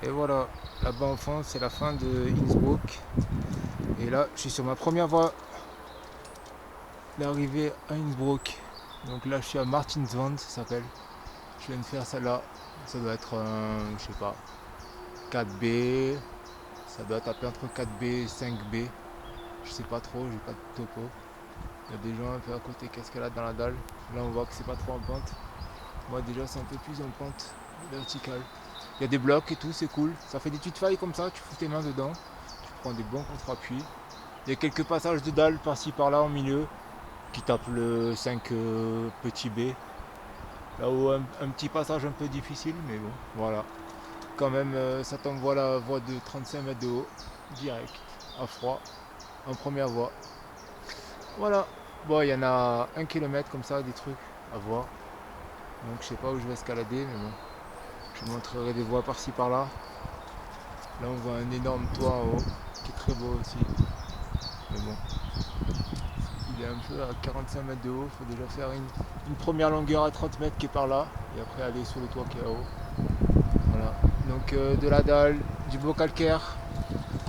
Et voilà, là-bas en fond, c'est la fin de Innsbruck. Et là, je suis sur ma première voie d'arrivée à Innsbruck. Donc là, je suis à Martinswand, ça s'appelle. Je viens de faire celle-là. Ça doit être un, je sais pas, 4B. Ça doit taper entre 4B et 5B. Je sais pas trop, j'ai pas de topo. Il y a des gens un peu à côté qui escaladent dans la dalle. Là, on voit que c'est pas trop en pente. Moi, déjà, c'est un peu plus en pente verticale. Il y a des blocs et tout, c'est cool. Ça fait des petites failles comme ça, tu fous tes mains dedans. Tu prends des bons contre-appuis. Il y a quelques passages de dalles par-ci par-là en milieu qui tapent le 5 petit B. Là-haut, un petit passage un peu difficile, mais bon, voilà. Quand même, ça t'envoie la voie de 35 mètres de haut, direct, à froid, en première voie. Voilà. Bon, il y en a 1 kilomètre comme ça, des trucs à voir. Donc je sais pas où je vais escalader, mais bon. Je vous montrerai des voies par-ci par-là. Là, on voit un énorme toit en haut, qui est très beau aussi. Mais bon, il est un peu à 45 mètres de haut. Il faut déjà faire une première longueur à 30 mètres qui est par là. Et après aller sur le toit qui est en haut. Voilà. Donc de la dalle, du beau calcaire.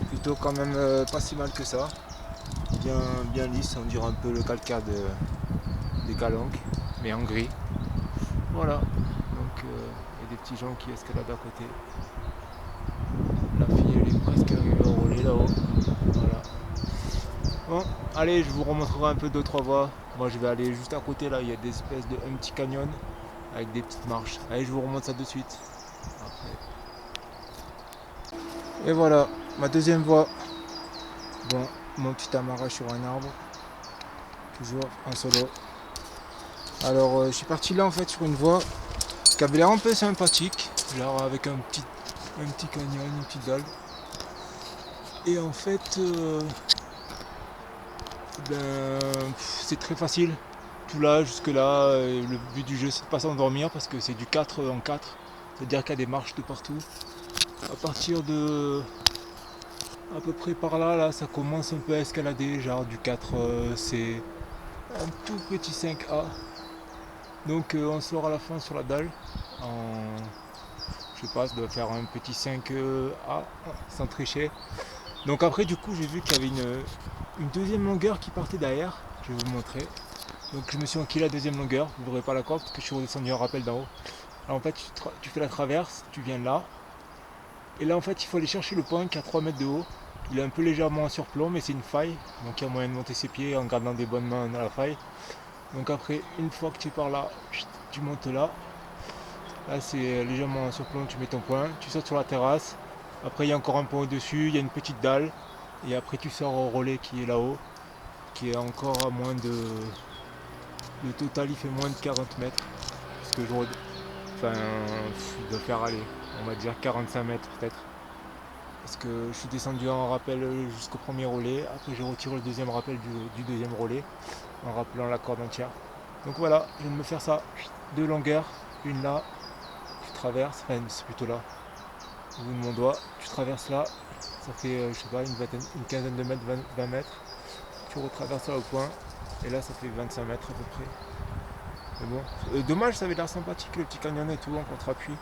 Plutôt quand même pas si mal que ça. Bien, bien lisse, on dirait un peu le calcaire des calanques, mais en gris. Voilà. Donc il y a des petits gens qui escaladent à côté. La fille elle est presque arrivée au relais là-haut. Voilà. Bon, allez, je vous remontrerai un peu d'autres voies. Moi je vais aller juste à côté là, il y a des espèces de un petit canyon avec des petites marches. Allez, je vous remonte ça de suite. Après. Et voilà, ma deuxième voie. Bon, mon petit amarrage sur un arbre. Toujours en solo. Alors je suis parti là en fait sur une voie qui avait l'air un peu sympathique. Genre avec un petit canyon, une petite dalle. Et en fait, c'est très facile. Tout là, jusque là, le but du jeu c'est de pas s'endormir parce que c'est du 4 en 4. C'est-à-dire qu'il y a des marches de partout. À partir de à peu près par là, là, ça commence un peu à escalader. Genre du 4, c'est un tout petit 5A. Donc on sort à la fin sur la dalle. En, je sais pas, ça doit faire un petit 5A sans tricher. Donc après du coup j'ai vu qu'il y avait une deuxième longueur qui partait derrière. Je vais vous montrer. Donc je me suis enquillé la deuxième longueur. Vous ne verrez pas la corde parce que je suis redescendu en rappel d'en haut. Alors en fait tu fais la traverse, tu viens là. Et là en fait il faut aller chercher le point qui est à 3 mètres de haut. Il est un peu légèrement en surplomb mais c'est une faille. Donc il y a moyen de monter ses pieds en gardant des bonnes mains dans la faille. Donc après une fois que tu es par là, tu montes là. Là c'est légèrement en surplomb, tu mets ton point. Tu sautes sur la terrasse. Après il y a encore un point au-dessus, il y a une petite dalle. Et après tu sors au relais qui est là-haut. Qui est encore à moins de... Le total il fait moins de 40 mètres. Parce que enfin, il doit faire aller, on va dire 45 mètres peut-être. Parce que je suis descendu en rappel jusqu'au premier relais. Après j'ai retiré le deuxième rappel du deuxième relais. En rappelant la corde entière. Donc voilà, je viens de me faire ça. Deux longueurs. Une là. Tu traverses. Enfin c'est plutôt là. Au bout de mon doigt. Tu traverses là. Ça fait je sais pas une quinzaine de mètres, 20 mètres. Tu retraverses là au point. Et là ça fait 25 mètres à peu près. Mais bon, dommage, ça avait l'air sympathique le petit canyon et tout en contre-appui.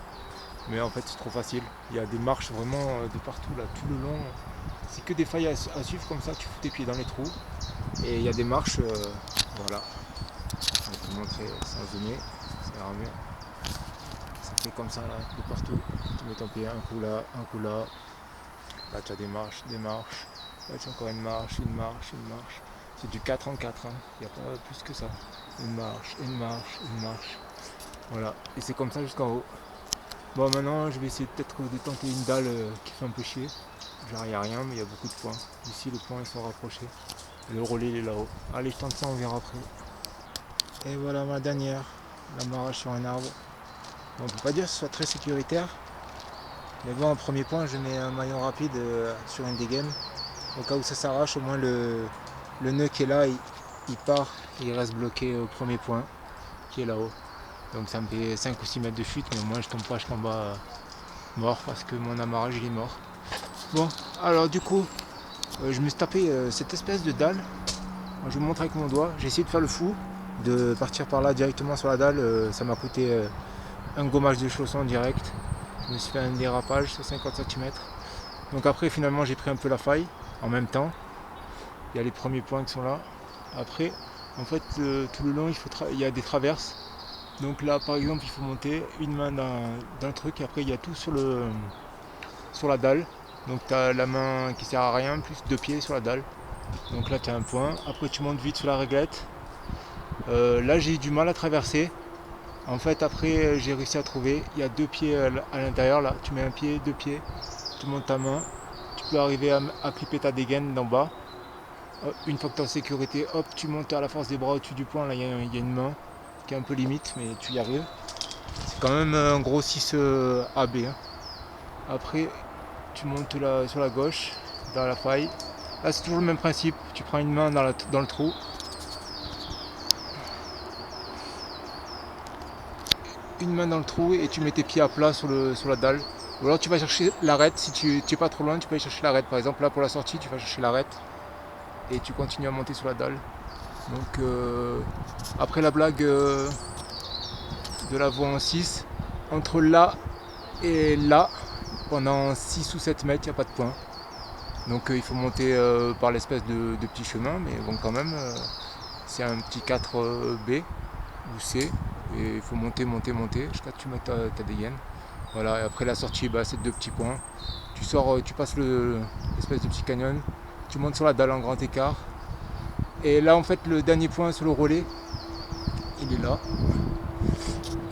Mais en fait, c'est trop facile. Il y a des marches vraiment de partout, là, tout le long. C'est que des failles à suivre comme ça, tu fous tes pieds dans les trous. Et il y a des marches, voilà. Je vais vous montrer sans zoomer, ça ira mieux. Ça fait comme ça, là, de partout. Tu mets ton pied un coup là, un coup là. Là, tu as des marches, des marches. Là, tu as encore une marche, une marche, une marche. C'est du 4 en 4, hein. Il n'y a pas plus que ça. Une marche, une marche, une marche. Voilà, et c'est comme ça jusqu'en haut. Bon, maintenant je vais essayer peut-être de tenter une dalle qui fait un peu chier. Genre il n'y a rien, mais il y a beaucoup de points. Ici les points ils sont rapprochés. Et le relais il est là-haut. Allez, je tente ça, on verra après. Et voilà ma dernière, l'amarrage sur un arbre. Bon, on peut pas dire que ce soit très sécuritaire. Mais bon, en premier point, je mets un maillon rapide sur une dégaine. Au cas où ça s'arrache, au moins le nœud qui est là, il part et il reste bloqué au premier point qui est là-haut. Donc ça me fait 5 ou 6 mètres de chute, mais au moins je tombe pas jusqu'en bas mort parce que mon amarrage il est mort. Bon, alors du coup, je me suis tapé cette espèce de dalle. Moi, je vous montre avec mon doigt. J'ai essayé de faire le fou, de partir par là directement sur la dalle. Ça m'a coûté un gommage de chaussons direct. Je me suis fait un dérapage sur 50 cm. Donc après finalement j'ai pris un peu la faille en même temps. Il y a les premiers points qui sont là. Après, en fait, tout le long il y a des traverses. Donc là par exemple il faut monter une main dans le truc et après il y a tout sur la dalle. Donc tu as la main qui sert à rien, plus deux pieds sur la dalle. Donc là tu as un point. Après tu montes vite sur la réglette. Là j'ai eu du mal à traverser. En fait après j'ai réussi à trouver. Il y a deux pieds à l'intérieur là. Tu mets un pied, deux pieds. Tu montes ta main. Tu peux arriver à clipper ta dégaine d'en bas. Une fois que tu es en sécurité, hop, tu montes à la force des bras au-dessus du point. Là il y a une main qui est un peu limite, mais tu y arrives. C'est quand même un gros 6 AB. Hein. Après tu montes là sur la gauche, dans la faille. Là c'est toujours le même principe. Tu prends une main dans le trou. Une main dans le trou et tu mets tes pieds à plat sur la dalle. Ou alors tu vas chercher l'arête, si tu n'es pas trop loin, tu peux aller chercher l'arête. Par exemple là pour la sortie, tu vas chercher l'arête et tu continues à monter sur la dalle. Donc après la blague de la voie en 6, entre là et là, pendant 6 ou 7 mètres, il n'y a pas de point. Donc il faut monter par l'espèce de petit chemin, mais bon quand même, c'est un petit 4B ou C. Et il faut monter jusqu'à ce que tu mettes ta dégaine. Voilà, et après la sortie, c'est deux petits points. Tu sors, tu passes l'espèce de petit canyon, tu montes sur la dalle en grand écart. Et là en fait le dernier point sur le relais, il est là.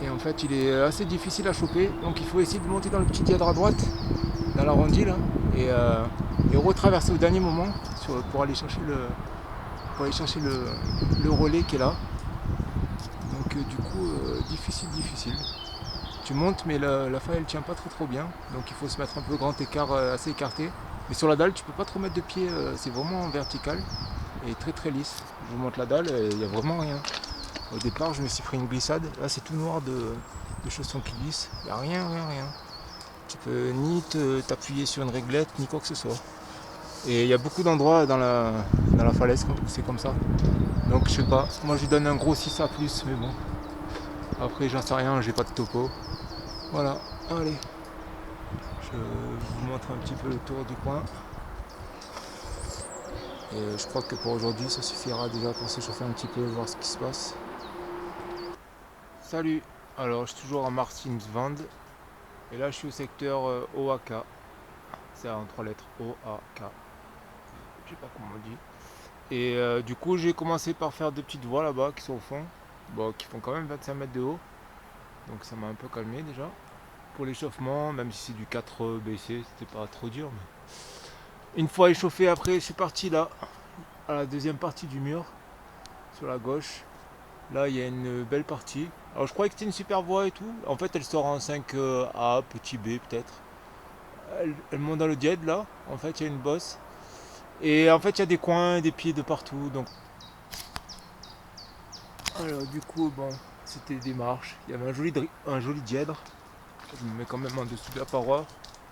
Et en fait il est assez difficile à choper. Donc il faut essayer de monter dans le petit dièdre à droite, dans l'arrondi là, et retraverser au dernier moment pour aller chercher le relais qui est là. Donc du coup difficile. Tu montes mais la faille elle tient pas trop bien. Donc il faut se mettre un peu grand écart, assez écarté. Mais sur la dalle tu peux pas trop mettre de pied, c'est vraiment vertical et très lisse. Je monte la dalle et il n'y a vraiment rien. Au départ je me suis pris une glissade. Là c'est tout noir de chaussons qui glissent. Il n'y a rien. Tu peux ni t'appuyer sur une réglette ni quoi que ce soit. Et il y a beaucoup d'endroits dans la falaise où c'est comme ça. Donc je sais pas, moi je lui donne un gros 6 à plus, mais bon. Après j'en sais rien, j'ai pas de topo. Voilà, allez. Je vous montre un petit peu le tour du coin. Et je crois que pour aujourd'hui ça suffira déjà pour s'échauffer un petit peu, voir ce qui se passe. Salut, alors je suis toujours à Martinsvand. Et là je suis au secteur OAK. C'est en 3 lettres, OAK. Je sais pas comment on dit. Et du coup j'ai commencé par faire deux petites voies là-bas qui sont au fond. Bon, qui font quand même 25 mètres de haut. Donc ça m'a un peu calmé déjà. Pour l'échauffement, même si c'est du 4BC, c'était pas trop dur. Mais... Une fois échauffé après, je suis parti là, à la deuxième partie du mur, sur la gauche. Là il y a une belle partie. Alors je croyais que c'était une super voie et tout. En fait elle sort en 5A, petit B peut-être. Elle monte dans le dièdre là. En fait il y a une bosse. Et en fait il y a des coins, des pieds de partout. Donc... Alors du coup bon, c'était des marches. Il y avait un joli dièdre. Je me mets quand même en dessous de la paroi.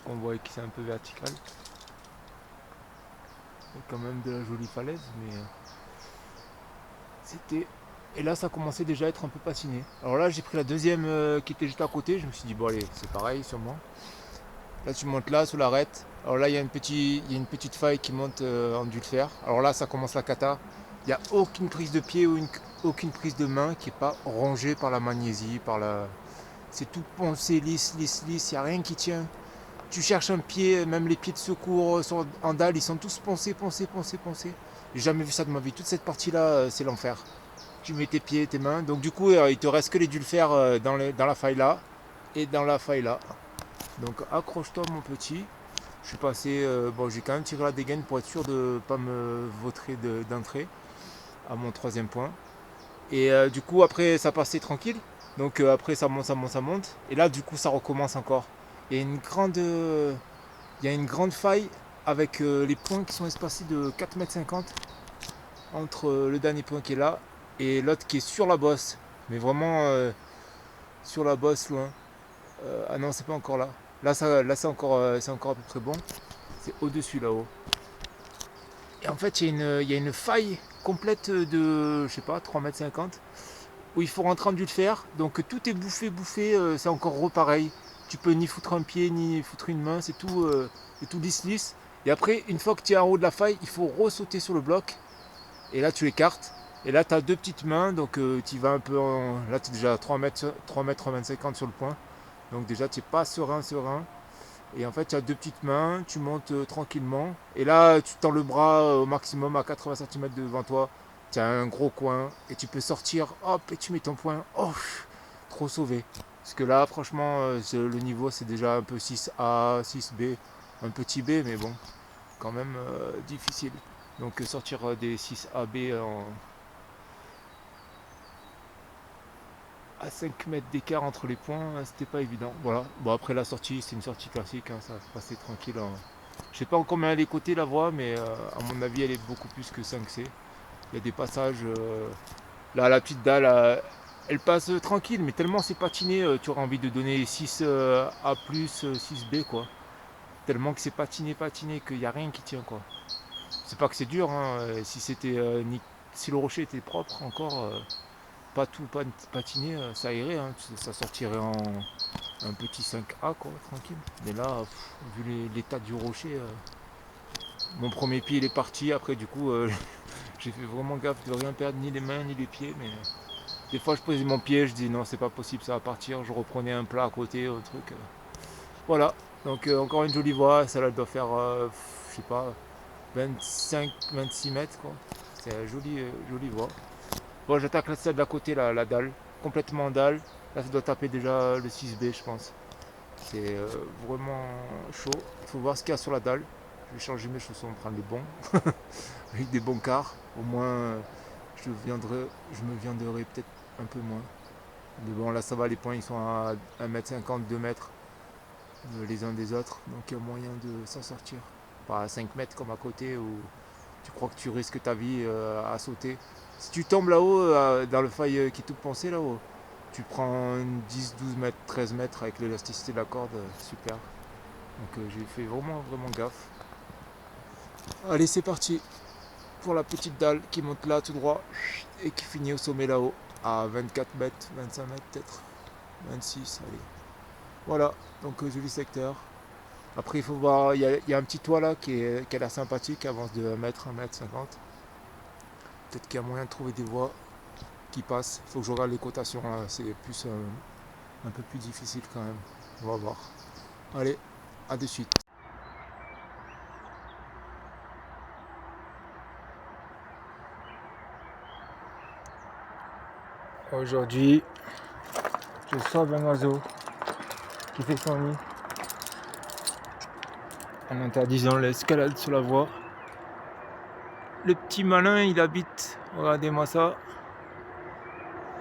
On voit que c'est un peu vertical. Il y a quand même de la jolie falaise, mais c'était... Et là ça commençait déjà à être un peu patiné. Alors là j'ai pris la deuxième qui était juste à côté. Je me suis dit bon allez, c'est pareil sûrement. Là tu montes là sous l'arête. Alors là il y a une petite faille qui monte en dur de fer. Alors là ça commence la cata. Il n'y a aucune prise de pied ou aucune prise de main qui n'est pas rongée par la magnésie, c'est tout poncé, lisse, il n'y a rien qui tient. Tu cherches un pied, même les pieds de secours en dalle, ils sont tous poncés. J'ai jamais vu ça de ma vie. Toute cette partie-là, c'est l'enfer. Tu mets tes pieds, tes mains. Donc du coup, il te reste que les dulfers dans la faille là et dans la faille là. Donc accroche-toi mon petit. Je suis passé, j'ai quand même tiré la dégaine pour être sûr de ne pas me vautrer d'entrée à mon troisième point. Et du coup après ça passait tranquille. Donc après ça monte. Et là du coup ça recommence encore. Il y a une grande faille avec les points qui sont espacés de 4,50 m entre le dernier point qui est là et l'autre qui est sur la bosse. Mais vraiment sur la bosse loin. Ah non c'est pas encore là. Là c'est encore à peu près bon. C'est au-dessus là-haut. Et en fait il y a une faille complète de je sais pas 3,50 m où il faut rentrer en dur de fer. Donc tout est bouffé, c'est encore repareil. tu peux ni foutre un pied ni foutre une main, c'est tout lisse. Et après, une fois que tu es en haut de la faille, il faut ressauter sur le bloc. Et là, tu écartes. Et là, tu as deux petites mains, donc tu vas un peu là, tu es déjà à 3 mètres 50 sur le point. Donc déjà, tu n'es pas serein. Et en fait, tu as deux petites mains, tu montes tranquillement. Et là, tu tends le bras au maximum à 80 cm devant toi. Tu as un gros coin et tu peux sortir, hop, et tu mets ton poing. Oh, trop sauvé. Parce que là, franchement, le niveau, c'est déjà un peu 6A, 6B. Un petit B, mais bon, quand même difficile. Donc sortir des 6AB à 5 mètres d'écart entre les points, c'était pas évident. Voilà. Bon, après la sortie, c'est une sortie classique, hein, ça va se passer tranquille. Je sais pas en combien elle est cotée la voie, mais à mon avis, elle est beaucoup plus que 5C. Il y a des passages. Là, la petite dalle, elle passe tranquille, mais tellement c'est patiné, tu auras envie de donner 6A, 6B, quoi. Tellement que c'est patiné, qu'il n'y a rien qui tient, quoi. C'est pas que c'est dur, hein. Si le rocher était propre encore, pas tout patiné, ça irait, hein. Ça sortirait en un petit 5A, quoi, tranquille. Mais là, vu l'état du rocher, mon premier pied il est parti. Après, du coup, j'ai fait vraiment gaffe de rien perdre, ni les mains ni les pieds. Mais des fois, je posais mon pied, je dis non, c'est pas possible, ça va partir. Je reprenais un plat à côté, un truc. Voilà. Donc encore une jolie voie. Celle-là doit faire, je sais pas, 25-26 mètres, quoi. C'est une jolie voie. Bon, j'attaque celle d'à côté, la dalle, complètement en dalle. Là, ça doit taper déjà le 6B, je pense. C'est vraiment chaud. Il faut voir ce qu'il y a sur la dalle. Je vais changer mes chaussons, prendre les bons, avec des bons quarts. Au moins, je me vianderai peut-être un peu moins. Mais bon, là, ça va, les points, ils sont à 1,50 m, 2 mètres les uns des autres. Donc, il y a moyen de s'en sortir. Pas à 5 mètres comme à côté où tu crois que tu risques ta vie à sauter. Si tu tombes là-haut, dans le faille qui est tout poncé là-haut, tu prends 10, 12 mètres, 13 mètres avec l'élasticité de la corde, super. Donc j'ai fait vraiment gaffe. Allez, c'est parti pour la petite dalle qui monte là tout droit et qui finit au sommet là-haut à 24 mètres, 25 mètres peut-être, 26, allez. Voilà, donc joli secteur. Après, il faut voir, il y a un petit toit là qui a l'air sympathique, qui avance de 1 mètre, 1 mètre 50. Peut-être qu'il y a moyen de trouver des voies qui passent. Il faut que je regarde les cotations là, c'est plus un peu plus difficile quand même. On va voir. Allez, à de suite. Aujourd'hui, je sauve un oiseau qui fait son nid en interdisant l'escalade sur la voie. Le petit malin, il habite, regardez-moi ça,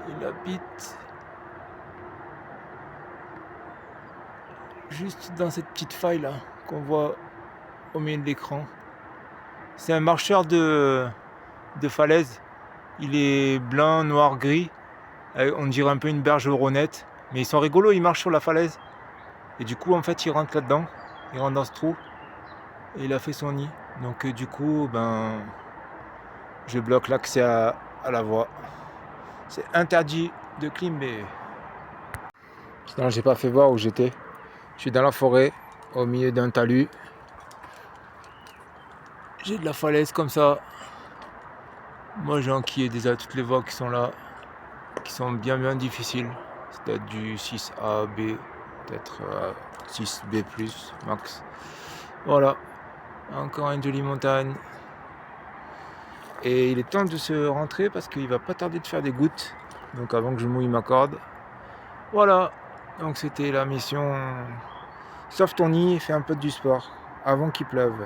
il habite juste dans cette petite faille là qu'on voit au milieu de l'écran. C'est un marcheur de falaise. Il est blanc, noir, gris. On dirait un peu une berge ronette. Mais ils sont rigolos, ils marchent sur la falaise. Et du coup, en fait, il rentre là-dedans. Il rentre dans ce trou. Et il a fait son nid. Donc du coup, je bloque l'accès à la voie. C'est interdit de climber. Sinon, j'ai pas fait voir où j'étais. Je suis dans la forêt, au milieu d'un talus. J'ai de la falaise comme ça. Moi, j'ai enquillé déjà toutes les voies qui sont là, qui sont bien difficiles. C'est peut-être du 6A, B, peut-être 6B+, max. Voilà, encore une jolie montagne. Et il est temps de se rentrer parce qu'il va pas tarder de faire des gouttes. Donc avant que je mouille ma corde. Voilà, donc c'était la mission. Sauve ton nid et fais un peu du sport avant qu'il pleuve.